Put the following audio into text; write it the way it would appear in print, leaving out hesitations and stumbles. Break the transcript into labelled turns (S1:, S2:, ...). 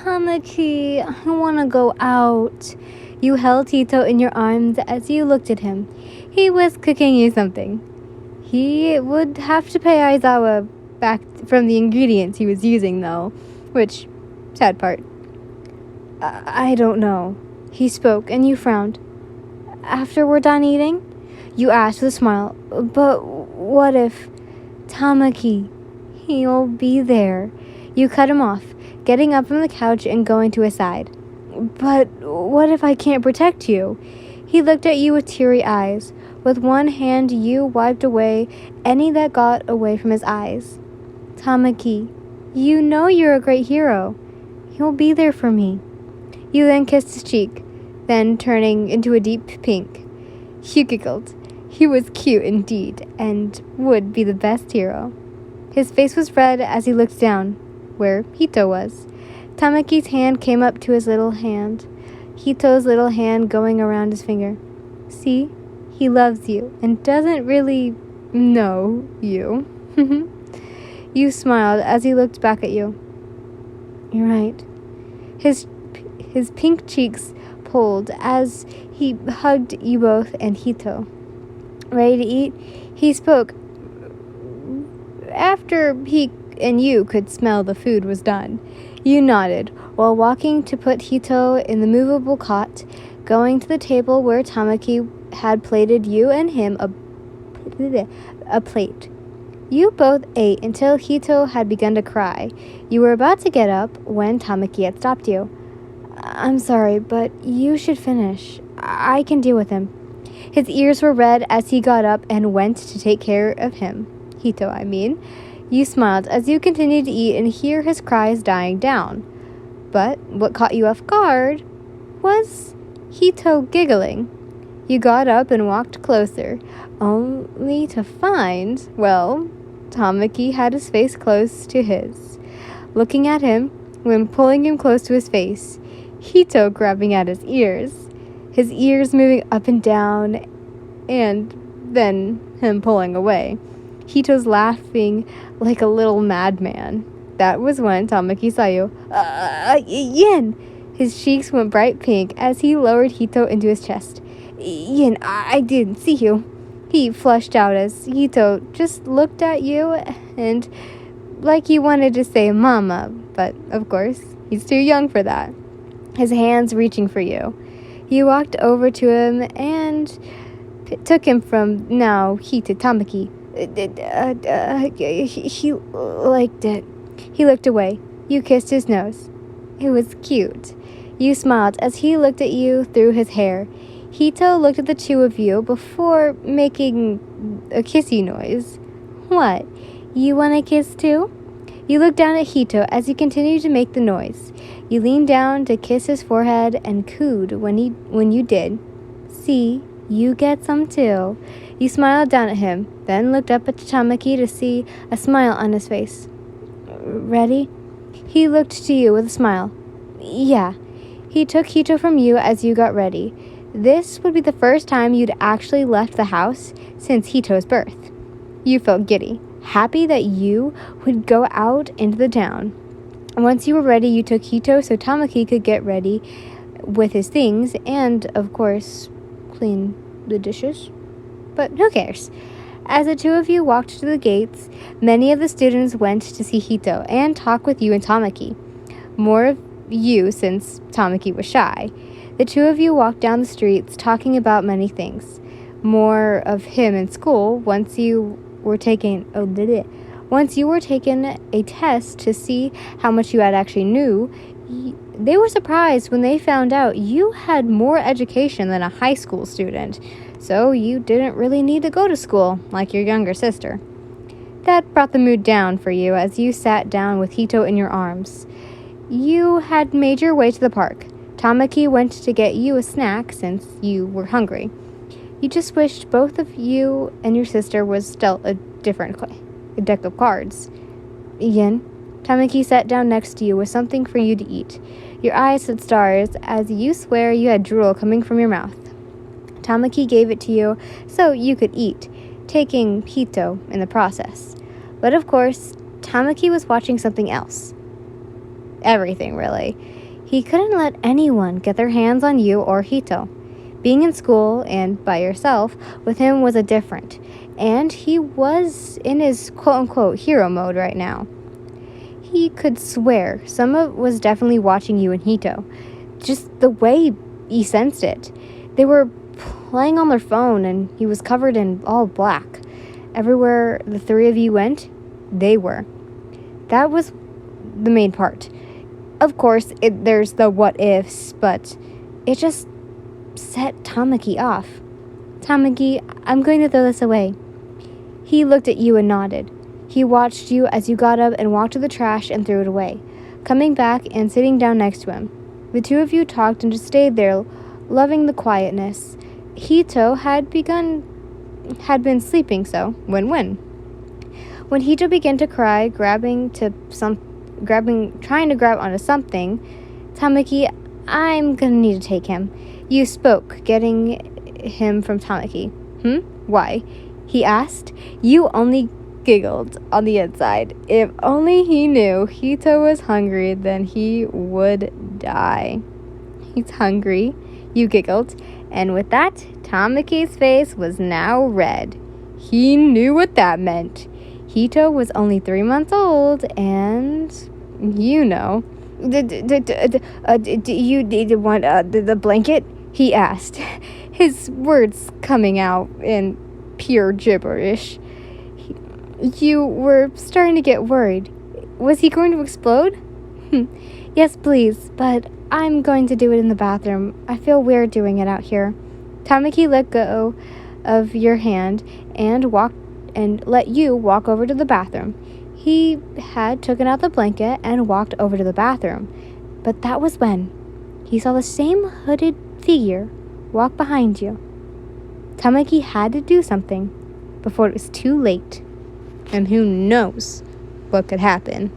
S1: Tamaki, I want to go out. You held Hito in your arms as you looked at him. He was cooking you something. He would have to pay Aizawa back from the ingredients he was using, though. Which, sad part. I don't know. He spoke, and you frowned. After we're done eating? You asked with a smile. But what if... Tamaki, he'll be there. You cut him off, getting up from the couch and going to his side. But what if I can't protect you? He looked at you with teary eyes. With one hand, you wiped away any that got away from his eyes. Tamaki, you know you're a great hero. He'll be there for me. You then kissed his cheek, then turning into a deep pink. You giggled. He was cute indeed, and would be the best hero. His face was red as he looked down, where Hito was. Tamaki's hand came up to his little hand, Hito's little hand going around his finger. See, he loves you, and doesn't really know you. You smiled as he looked back at you. You're right. His pink cheeks pulled as he hugged you both and Hito. Ready to eat? He spoke. After he and you could smell the food was done. You nodded, while walking to put Hito in the movable cot, going to the table where Tamaki had plated you and him a plate. You both ate until Hito had begun to cry. You were about to get up when Tamaki had stopped you. I'm sorry, but you should finish. I can deal with him. His ears were red as he got up and went to take care of him. Hito, I mean. You smiled as you continued to eat and hear his cries dying down. But what caught you off guard was Hito giggling. You got up and walked closer, only to find, well, Tamaki had his face close to his. Looking at him, when pulling him close to his face, Hito grabbing at his ears moving up and down, and then him pulling away. Hito's laughing like a little madman. That was when Tamaki saw you. Yin! His cheeks went bright pink as he lowered Hito into his chest. Yin, I didn't see you. He flushed out as Hito just looked at you and like he wanted to say mama, but of course, he's too young for that. His hands reaching for you. You walked over to him and took him from now he to Tamaki. He liked it. He looked away. You kissed his nose. It was cute. You smiled as he looked at you through his hair. Hito looked at the two of you before making a kissy noise. What? You want a kiss too? You looked down at Hito as he continued to make the noise. You leaned down to kiss his forehead and cooed when you did. See, you get some too. You smiled down at him, then looked up at Tamaki to see a smile on his face. Ready? He looked to you with a smile. Yeah. He took Hito from you as you got ready. This would be the first time you'd actually left the house since Hito's birth. You felt giddy, happy that you would go out into the town. Once you were ready, you took Hito so Tamaki could get ready with his things and, of course, clean the dishes. But who cares? As the two of you walked to the gates, many of the students went to see Hito and talk with you and Tamaki. More of you since Tamaki was shy. The two of you walked down the streets talking about many things. More of him in school once you were taking a test to see how much you had actually knew. They were surprised when they found out you had more education than a high school student, so you didn't really need to go to school like your younger sister. That brought the mood down for you as you sat down with Hito in your arms. You had made your way to the park. Tamaki went to get you a snack since you were hungry. You just wished both of you and your sister was dealt a different deck of cards. Yin, Tamaki sat down next to you with something for you to eat. Your eyes said stars as you swear you had drool coming from your mouth. Tamaki gave it to you so you could eat, taking Hito in the process. But of course, Tamaki was watching something else. everything, really. He couldn't let anyone get their hands on you or Hito. Being in school and by yourself with him was a different, and he was in his quote-unquote hero mode right now. He could swear someone was definitely watching you and Hito. Just the way he sensed it. They were playing on their phone, and he was covered in all black. Everywhere the three of you went, they were. That was the main part. Of course, there's the what ifs, but it just set Tamaki off. Tamaki, I'm going to throw this away. He looked at you and nodded. He watched you as you got up and walked to the trash and threw it away, coming back and sitting down next to him. The two of you talked and just stayed there, loving the quietness. Hito had been sleeping, so win-win. When Hito began to cry, trying to grab onto something, Tamaki, I'm gonna need to take him. You spoke, getting him from Tamaki. Why? He asked. You only giggled on the inside. If only he knew Hito was hungry, then he would die. He's hungry, you giggled, and with that, Tamaki's face was now red. He knew what that meant. Hito was only 3 months old, and you know. Do you want the blanket? He asked, his words coming out in pure gibberish. You were starting to get worried. Was he going to explode? Yes, please, but I'm going to do it in the bathroom. I feel weird doing it out here. Tamaki let go of your hand and let you walk over to the bathroom. He had taken out the blanket and walked over to the bathroom. But that was when he saw the same hooded figure walk behind you. Tamaki had to do something before it was too late. And who knows what could happen.